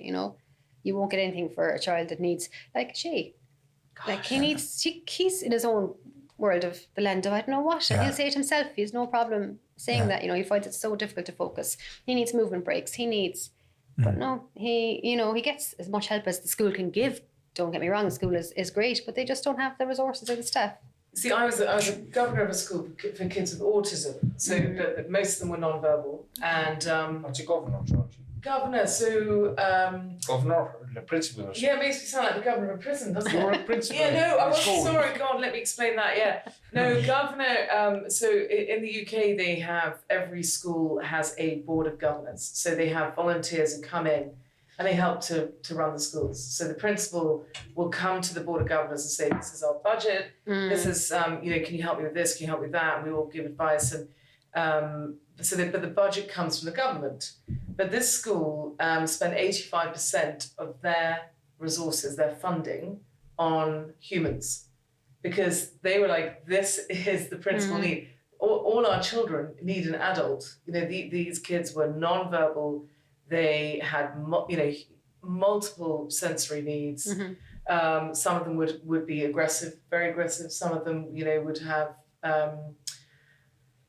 S3: You won't get anything for a child that needs like Shay. Like he's in his own world of the land of I don't know what. And he'll say it himself. He has no problem saying that. He finds it so difficult to focus. He needs movement breaks. He needs, but no, he gets as much help as the school can give. Don't get me wrong, the school is great, but they just don't have the resources or the staff.
S2: See, I was a governor of a school for kids with autism, so but most of them were non-verbal. And
S1: What's a governor, George?
S2: governor, so
S1: Governor, the principal.
S2: yeah, it makes me sound like the governor of a prison, doesn't it?
S1: You're a principal.
S2: Yeah, no,
S1: in
S2: I'm
S1: school.
S2: sorry, God, let me explain that. Yeah, no, governor. So in the UK, they have every school has a board of governors. So they have volunteers who come in and they help to run the schools. So the principal will come to the board of governors and say, "This is our budget. This is can you help me with this? Can you help me with that?" And we will give advice. And but the budget comes from the government. But this school spent 85% of their resources, their funding, on humans, because they were like, this is the principal need. All our children need an adult. These kids were non-verbal. They had multiple sensory needs. Some of them would be aggressive, very aggressive. Some of them would have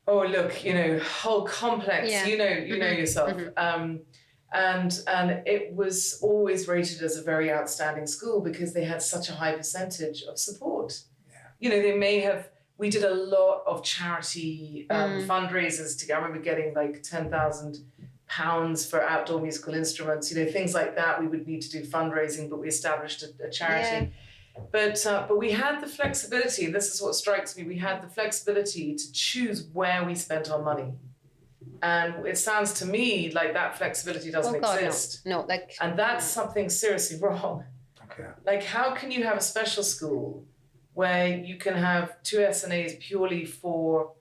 S2: whole complex.
S3: Yeah.
S2: You know yourself. And it was always rated as a very outstanding school because they had such a high percentage of support. We did a lot of charity fundraisers together. I remember getting like £10,000 for outdoor musical instruments, things like that. We would need to do fundraising, but we established a charity. Yeah. But we had the flexibility, and this is what strikes me, we had the flexibility to choose where we spent our money. And it sounds to me like that flexibility doesn't exist.
S3: No,
S2: and that's something seriously wrong.
S1: Okay.
S2: Like, how can you have a special school where you can have 2 SNAs purely for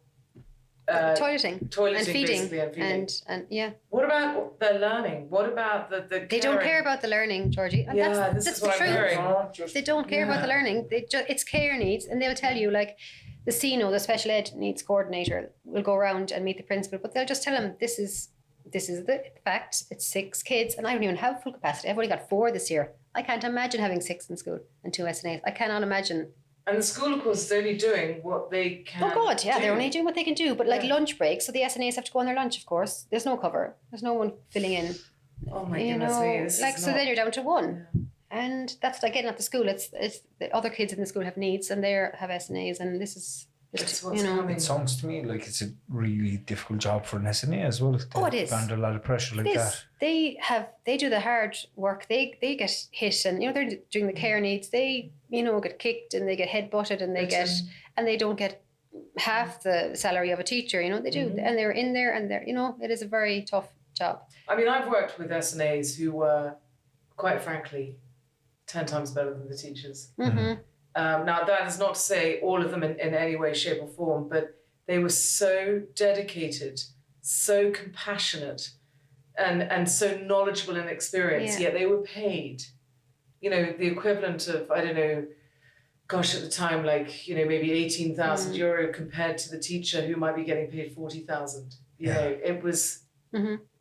S3: toileting and feeding
S2: basically, and feeding.
S3: And yeah.
S2: What about their learning? What about the
S3: They don't care about the learning, Georgie. And that's
S2: is
S3: the
S2: what I'm
S3: truth.
S2: hearing.
S3: They don't care about the learning. It's care needs, and they'll tell you like the CNO, the special ed needs coordinator, will go around and meet the principal, but they'll just tell them this is the fact. It's 6 kids, and I don't even have full capacity. I've only got 4 this year. I can't imagine having 6 in school and 2 SNAs. I cannot imagine.
S2: And the school, of course, is only doing what they can.
S3: Oh God, yeah, they're only doing what they can do. But like
S2: Yeah.
S3: lunch breaks, so the SNAs have to go on their lunch. Of course, there's no cover. There's no one filling in.
S2: Oh my
S3: You
S2: goodness
S3: know,
S2: me! This
S3: like
S2: is
S3: so
S2: not...
S3: then you're down to 1, and that's like getting at the school. It's the other kids in the school have needs, and they have SNAs, and this is.
S2: It's
S3: You
S2: what's
S3: know,
S2: coming.
S1: It sounds to me like it's a really difficult job for an SNA as well.
S3: Oh, it is.
S1: They're under a lot of pressure like that.
S3: They do the hard work. They get hit, and they're doing the care needs. They get kicked and they get headbutted and they don't get half the salary of a teacher. They do, and they're in there and they're it is a very tough job.
S2: I mean, I've worked with SNAs who were, quite frankly, 10 times better than the teachers.
S3: Mm-hmm.
S2: Now, that is not to say all of them in any way, shape or form, but they were so dedicated, so compassionate, and so knowledgeable and experienced, yet they were paid, the equivalent of, I don't know, gosh, at the time, like, maybe 18,000 euro compared to the teacher who might be getting paid 40,000. It was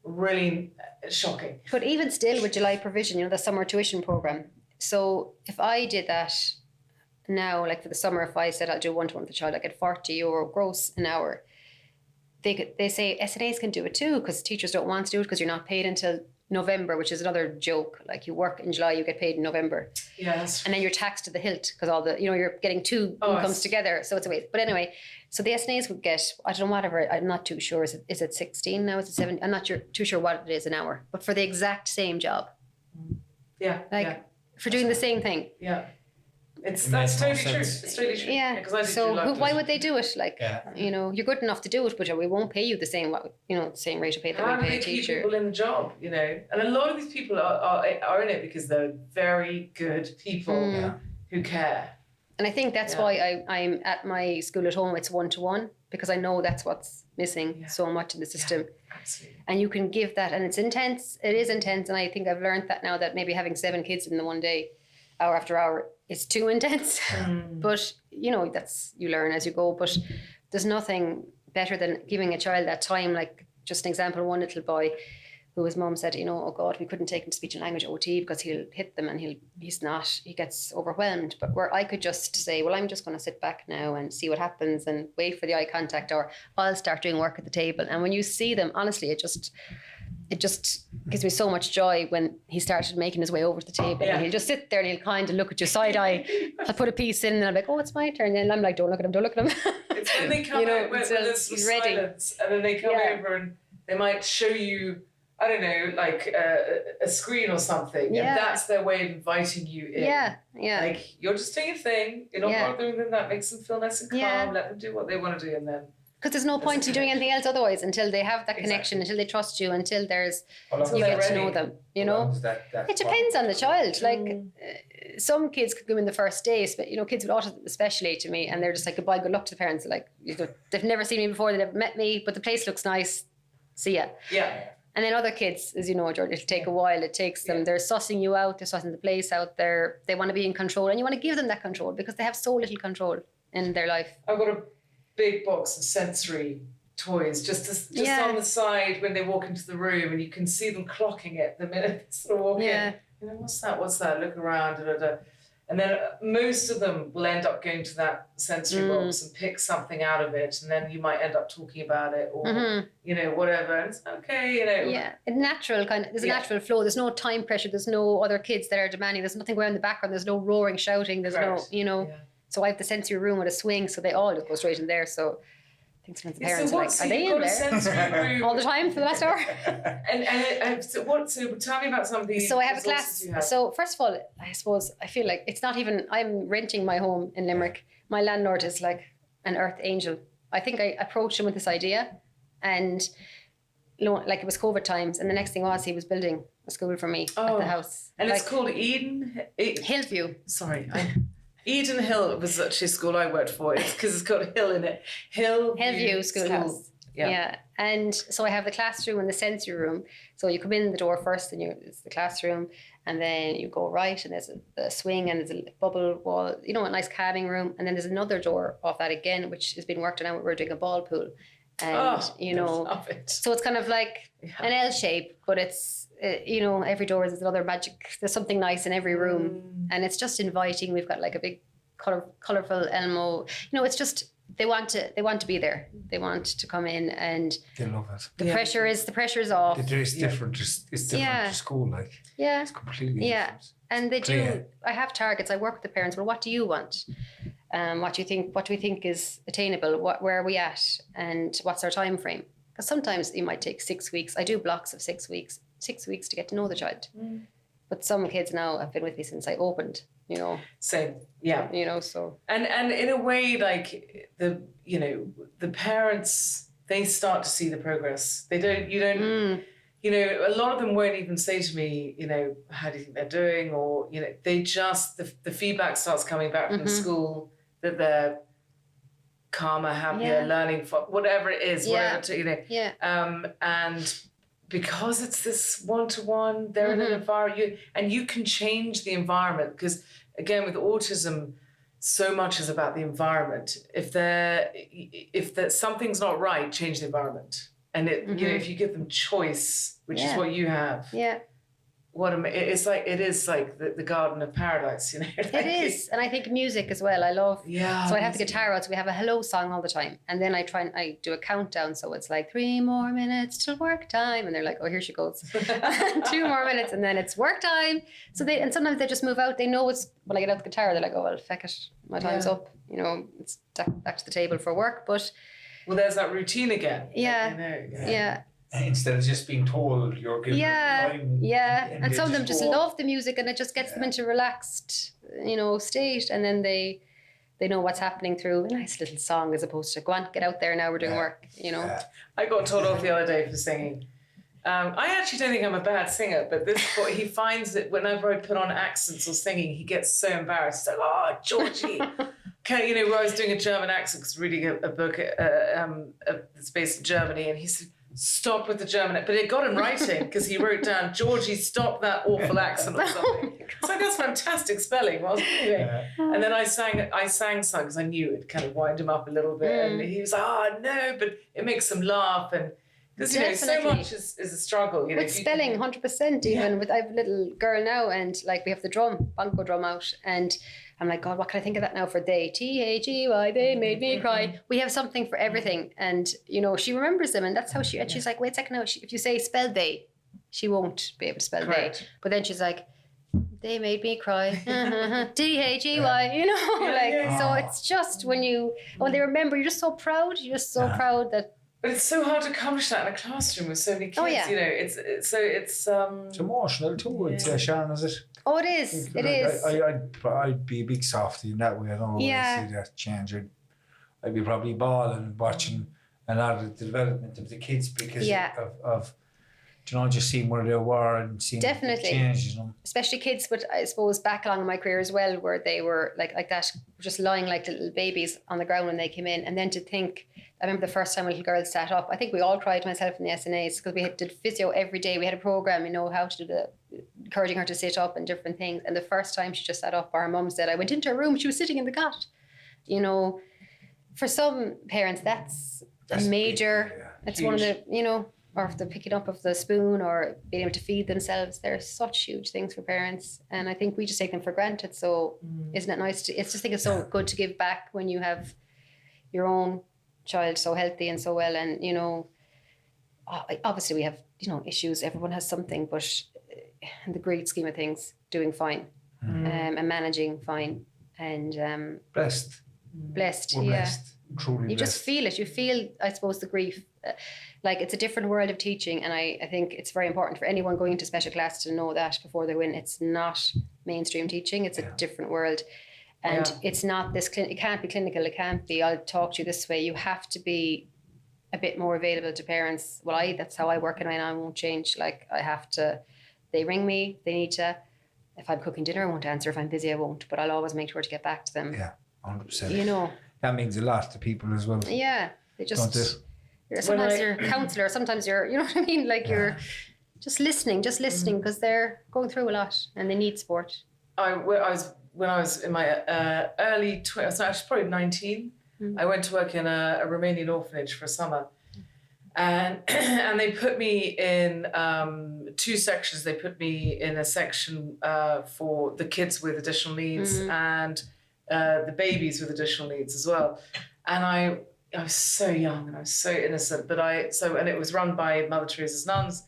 S2: really shocking.
S3: But even still with July provision, the summer tuition program. So if I did that now, like for the summer, if I said I'll do 1-to-1 with the child, I get €40 gross an hour. They say SNAs can do it too, because teachers don't want to do it because you're not paid until November, which is another joke. Like you work in July, you get paid in November.
S2: Yes.
S3: And then you're taxed to the hilt because all the, you're getting 2 incomes together. So it's a waste. But anyway, so the SNAs would get, I don't know, whatever, I'm not too sure. Is it 16 now? Is it 17? I'm not too sure what it is an hour, but for the exact same job.
S2: Yeah.
S3: For doing the same thing.
S2: Yeah. That's totally true. It's totally true.
S3: Yeah. So why would they do it? Like, you're good enough to do it, but we won't pay you the same, same rate of pay that we pay a teacher.
S2: Keep people in the job, And a lot of these people are in it because they're very good people who care.
S3: And I think that's why I'm at my school at home. It's 1-to-1 because I know that's what's missing so much in the system.
S2: Yeah, absolutely.
S3: And you can give that, and it's intense. It is intense, and I think I've learned that now that maybe having 7 kids in the one day, hour after hour, is too intense. But that's, you learn as you go. But there's nothing better than giving a child that time. Like just an example, one little boy who his mum said, oh God, we couldn't take him to speech and language OT because he'll hit them and he gets overwhelmed. But where I could just say, well, I'm just going to sit back now and see what happens and wait for the eye contact, or I'll start doing work at the table. And when you see them, honestly, it just gives me so much joy when he started making his way over to the table. And he'll just sit there and he'll kind of look at you side eye. I'll put a piece in and I'm like, oh, it's my turn. And I'm like, don't look at him.
S2: It's when they come out when there's silence, and then they come over and they might show you, I don't know, like a screen or something. Yeah. And that's their way of inviting you in.
S3: Yeah.
S2: Like, you're just doing your thing. You're not bothering them. That makes them feel nice and calm. Let them do what they want to do, and then...
S3: Because there's no point in doing anything else otherwise until they have that connection, until they trust you, until you get to know them, It depends on the child. Like some kids could come in the first day, but kids with autism especially, to me, and they're just like, goodbye, good luck to the parents. Like, they've never seen me before, they've never met me, but the place looks nice. See ya.
S2: Yeah.
S3: And then other kids, as you know, George, it'll take a while. It takes them. They're sussing you out. They're sussing the place out there. They want to be in control, and you want to give them that control because they have so little control in their life.
S2: I've got a big box of sensory toys just on the side when they walk into the room, and you can see them clocking it the minute they sort of walk in. What's that? Look around, and then most of them will end up going to that sensory box and pick something out of it, and then you might end up talking about it or whatever. And it's okay,
S3: Yeah, a natural there's a natural flow. There's no time pressure. There's no other kids that are demanding. There's nothing going on in the background. There's no roaring, shouting. There's no. So I have the sensory room with a swing, so they all just go straight in there. So I think sometimes the parents are like, are they in there? All the time for the last hour?
S2: So tell me about some of these.
S3: So I have a class. So first of all, I suppose I feel like it's not even, I'm renting my home in Limerick. My landlord is like an earth angel. I think I approached him with this idea, and like it was COVID times, and the next thing was he was building a school for me at the house.
S2: And it's called Hill
S3: View.
S2: Sorry, Eden Hill was actually a school I worked for. It's because it's got Hill in it. Hill
S3: View Schoolhouse.
S2: Yeah.
S3: And so I have the classroom and the sensory room. So you come in the door first, and it's the classroom, and then you go right, and there's a swing, and there's a bubble wall, you know, a nice calming room, and then there's another door off that again, which has been worked on now. We're doing a ball pool, and you know,
S2: love it.
S3: so it's kind of like an L shape, but it's you know, every door is another magic. There's something nice in every room, and it's just inviting. We've got like a big colorful Elmo. You know, it's just. They want to be there. They want to come in, and
S1: they love it.
S3: The pressure is off.
S1: It's different. It's different to school. Like it's completely different.
S3: And they do. I have targets. I work with the parents. Well, what do you want? What do you think? What do we think is attainable? Where are we at? And what's our time frame? Because sometimes it might take 6 weeks. I do blocks of 6 weeks. 6 weeks to get to know the child. But some kids now have been with me since I opened. You know,
S2: same, yeah.
S3: You know, so
S2: and in a way, like the parents, they start to see the progress. You don't. You know, a lot of them won't even say to me, you know, how do you think they're doing, or you know, they just the feedback starts coming back from the school that they're calmer, happier, learning for whatever it is, whatever to, you know, and. Because it's this one-to-one, they're in an environment, and you can change the environment. Because again, with autism, so much is about the environment. If something's not right, change the environment. And you know, if you give them choice, which is what you have, it is like the garden of paradise, you know. Like,
S3: it is, and I think music as well. I love.
S2: Yeah.
S3: So I have the guitar out, so we have a hello song all the time, and then I do a countdown, so it's like 3 more minutes till work time, and they're like, oh, here she goes, 2 more minutes, and then it's work time. So and sometimes they just move out. They know it's when I get out the guitar, they're like, oh well, feck it, my time's up. You know, it's back to the table for work, but.
S2: Well, there's that routine again.
S3: Yeah.
S2: You know,
S3: yeah.
S1: Instead of just being told you're given time.
S3: And some of them just love the music, and it just gets them into a relaxed, you know, state, and then they know what's happening through a nice little song as opposed to go on, get out there now, we're doing work, you know.
S2: I got told off the other day for singing. I actually don't think I'm a bad singer, but he finds that whenever I put on accents or singing, he gets so embarrassed. He's like, oh, Georgie. You know, where I was doing a German accent, because reading a book that's based in Germany, and he said, stop with the German, but it got him writing because he wrote down, Georgie, stop that awful accent or something. So that's fantastic spelling. Well, anyway. And then I sang some because I knew it kind of wind him up a little bit, and he was like, oh no, but it makes him laugh, and because you know so much is a struggle. You know,
S3: with spelling, 100% even. I have a little girl now, and like we have the bongo drum out, and I'm like, God, what can I think of that now for they? T-H-E-Y, they made me cry. We have something for everything. And, you know, she remembers them. And that's how and she's like, wait a second now. If you say spell they, she won't be able to spell they. But then she's like, they made me cry. T-H-E-Y, you know, so it's just when they remember, you're just so proud. You're just so proud that.
S2: But it's so hard to accomplish that in a classroom with so many kids. You know, it's
S1: emotional too. It's Sharon, is it?
S3: Oh, it is. It is.
S1: I'd be a big softie in that way. I don't see that change. I'd be probably bawling watching a lot of the development of the kids because of you know, just seeing where they were and seeing the change, you know.
S3: Especially kids, but I suppose back along in my career as well, where they were like that, just lying like little babies on the ground when they came in. And then to think, I remember the first time a little girl sat up, I think we all cried, myself and the SNAs, because we did physio every day. We had a program, you know, how to do encouraging her to sit up and different things. And the first time she just sat up, our mum said, I went into her room, she was sitting in the cot. You know, for some parents, that's a major, it's huge. One of the, you know, or if the picking up of the spoon or being able to feed themselves, they're such huge things for parents. And I think we just take them for granted. So isn't it nice to, it's just think it's so good to give back when you have your own child so healthy and so well. And, you know, obviously we have, you know, issues. Everyone has something, but in the great scheme of things, doing fine and managing fine. And
S1: blessed.
S3: We're
S1: blessed. Truly
S3: you
S1: blessed.
S3: just feel it. You feel, I suppose, the grief. Like it's a different world of teaching, and I think it's very important for anyone going into special class to know that before they win. It's not mainstream teaching. It's a different world. And it's not this, it can't be clinical. It can't be, I'll talk to you this way. You have to be a bit more available to parents. Well, that's how I work, and I won't change. Like I have to, they ring me, they need to, if I'm cooking dinner, I won't answer. If I'm busy, I won't. But I'll always make sure to get back to them.
S1: Yeah, 100%.
S3: You know.
S1: That means a lot to people as well.
S3: Yeah. They just, Sometimes you're a counsellor, sometimes you're, you know what I mean? Like you're just listening because they're going through a lot and they need support.
S2: When I was in my early 20s, so actually probably 19, I went to work in a Romanian orphanage for a summer. And they put me in 2 sections. They put me in a section for the kids with additional needs and the babies with additional needs as well. And I was so young and I was so innocent, and it was run by Mother Teresa's nuns.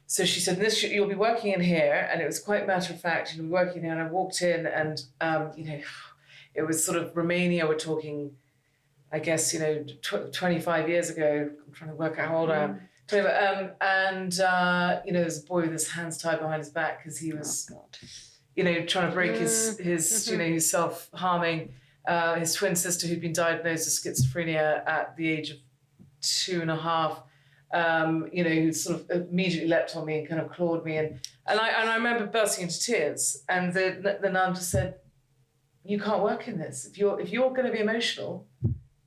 S2: So she said, you'll be working in here, and it was quite matter of fact, you'll be working here. And I walked in, and it was sort of Romania. We're talking, I guess 25 years ago. I'm trying to work out how old I am. There's a boy with his hands tied behind his back because he was, trying to break his self-harming. His twin sister who'd been diagnosed with schizophrenia at the age of 2.5. Who sort of immediately leapt on me and kind of clawed me, and I remember bursting into tears. And the nun just said, "You can't work in this. If you're going to be emotional,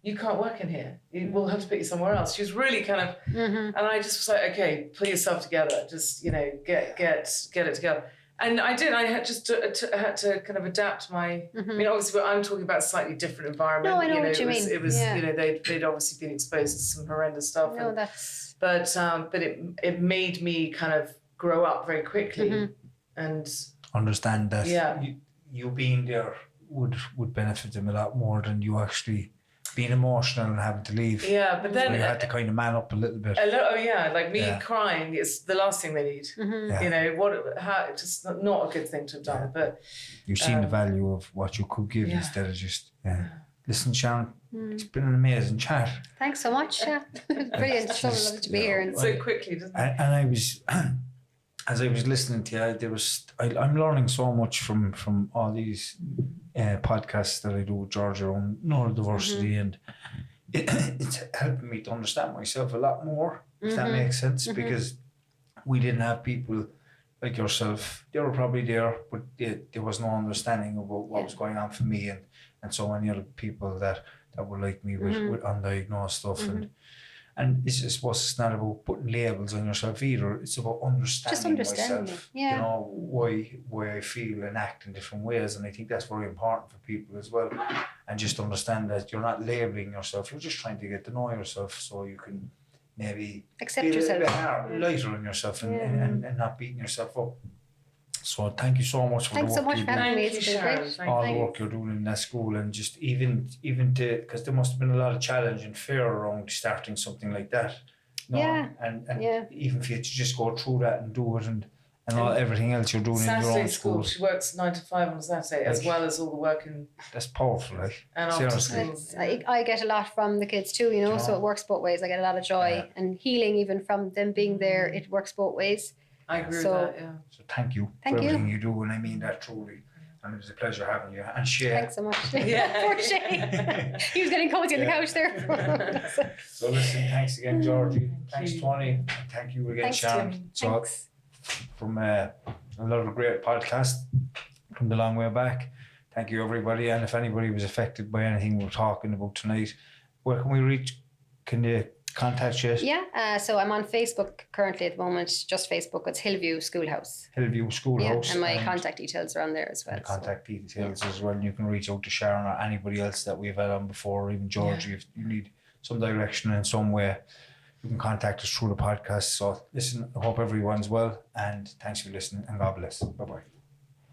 S2: you can't work in here. We'll have to put you somewhere else." She was really kind of, and I just was like, "Okay, pull yourself together. Just get it together." And I did. I had to kind of adapt my. I mean, obviously, I'm talking about a slightly different environment.
S3: No, I know what you mean.
S2: It was they'd obviously been exposed to some horrendous stuff.
S3: No, that's.
S2: But it made me kind of grow up very quickly and
S1: understand that you being there would benefit them a lot more than you actually being emotional and having to leave.
S2: Yeah, but then
S1: so you had to kind of man up a little bit.
S2: Like me crying is the last thing they need. Just not a good thing to have done. But
S1: you've seen the value of what you could give instead of just. Listen, Sharon, it's been an amazing chat.
S3: Thanks so much. Brilliant. So lovely to be here. And
S2: so quickly, doesn't it?
S1: And I was, as I was listening to you, I'm learning so much from all these podcasts that I do with Georgia on neurodiversity, and it's helping me to understand myself a lot more, if that makes sense, because we didn't have people like yourself. They were probably there, but there was no understanding about what was going on for me and so many other people that were like me with undiagnosed stuff. And it's just, it's not about putting labels on yourself either. It's about understanding myself.
S3: Yeah.
S1: You know, why I feel and act in different ways. And I think that's very important for people as well. And just understand that you're not labeling yourself. You're just trying to get to know yourself so you can maybe
S3: accept
S1: be
S3: yourself.
S1: A little bit lighter on yourself and not beating yourself up. So thank you so much for
S3: Thanks
S1: the work
S3: so much for having me. It's been great.
S1: All the work you're doing in that school, and just even to, because there must have been a lot of challenge and fear around starting something like that. And even for you to just go through that and do it and everything else you're doing
S2: Saturday
S1: in your own
S2: school. She works 9 to 5 on Saturday, as well as all the work in.
S1: That's powerful, like.
S2: And after school.
S3: I get a lot from the kids too, so it works both ways. I get a lot of joy and healing even from them being there. It works both ways.
S2: I agree with that, yeah.
S1: So thank you for everything you do, and I mean that truly. And it was a pleasure having you. And Shay.
S3: Thanks so much. Poor Shay. He was getting cozy on the couch there.
S1: So listen, thanks again, Georgie. Thanks, Tony. And thank you again, Sharon.
S3: Tim.
S1: So
S3: Thanks.
S1: From another great podcast from the long way back. Thank you, everybody. And if anybody was affected by anything we're talking about tonight, where can we reach? Can you contact you?
S3: Yeah, so I'm on Facebook currently at the moment, just Facebook. It's Hill View Schoolhouse.
S1: Hill View Schoolhouse.
S3: Yeah, and my contact details are on there as well.
S1: The contact details as well. And you can reach out to Sharon or anybody else that we've had on before, or even Georgie, if you need some direction in some way. You can contact us through the podcast. So listen, I hope everyone's well, and thanks for listening, and God bless. Bye-bye.